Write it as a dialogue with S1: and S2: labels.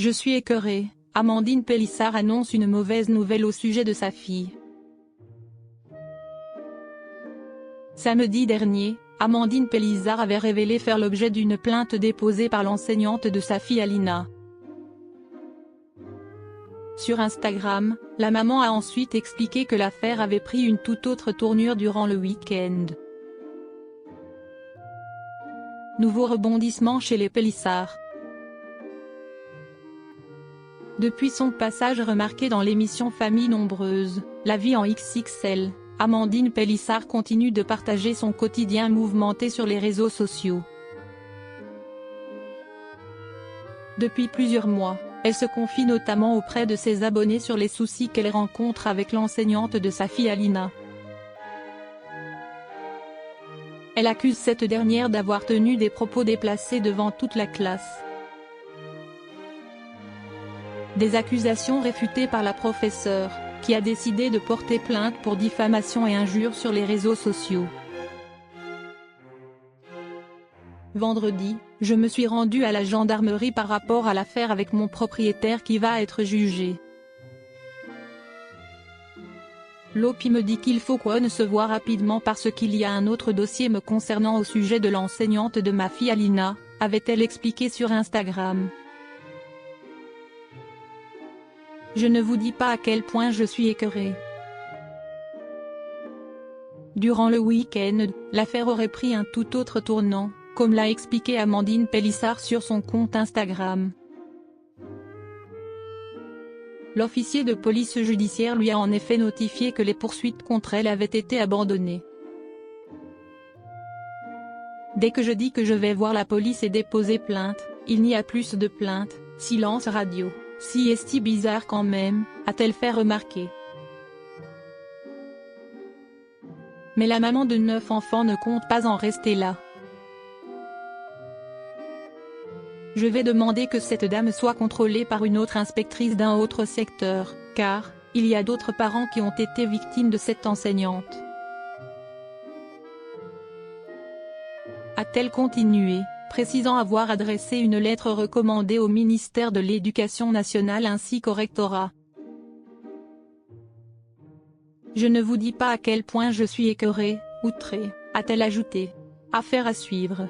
S1: Je suis écœurée, Amandine Pélissard annonce une mauvaise nouvelle au sujet de sa fille. Samedi dernier, Amandine Pélissard avait révélé faire l'objet d'une plainte déposée par l'enseignante de sa fille Alina. Sur Instagram, la maman a ensuite expliqué que l'affaire avait pris une toute autre tournure durant le week-end. Nouveau rebondissement chez les Pélissard. Depuis son passage remarqué dans l'émission Famille nombreuse, La vie en XXL, Amandine Pélissard continue de partager son quotidien mouvementé sur les réseaux sociaux. Depuis plusieurs mois, elle se confie notamment auprès de ses abonnés sur les soucis qu'elle rencontre avec l'enseignante de sa fille Alina. Elle accuse cette dernière d'avoir tenu des propos déplacés devant toute la classe. Des accusations réfutées par la professeure, qui a décidé de porter plainte pour diffamation et injures sur les réseaux sociaux. Vendredi, je me suis rendue à la gendarmerie par rapport à l'affaire avec mon propriétaire qui va être jugé. L'OPI me dit qu'il faut qu'on se voit rapidement parce qu'il y a un autre dossier me concernant au sujet de l'enseignante de ma fille Alina, avait-elle expliqué sur Instagram. Je ne vous dis pas à quel point je suis écœurée. Durant le week-end, l'affaire aurait pris un tout autre tournant, comme l'a expliqué Amandine Pélissard sur son compte Instagram. L'officier de police judiciaire lui a en effet notifié que les poursuites contre elle avaient été abandonnées. Dès que je dis que je vais voir la police et déposer plainte, il n'y a plus de plainte, silence radio. Si est-il bizarre quand même, a-t-elle fait remarquer. Mais la maman de 9 enfants ne compte pas en rester là. Je vais demander que cette dame soit contrôlée par une autre inspectrice d'un autre secteur, car, il y a d'autres parents qui ont été victimes de cette enseignante. A-t-elle continué, précisant avoir adressé une lettre recommandée au ministère de l'Éducation nationale ainsi qu'au rectorat. Je ne vous dis pas à quel point je suis écœurée, outrée, a-t-elle ajouté. Affaire à suivre.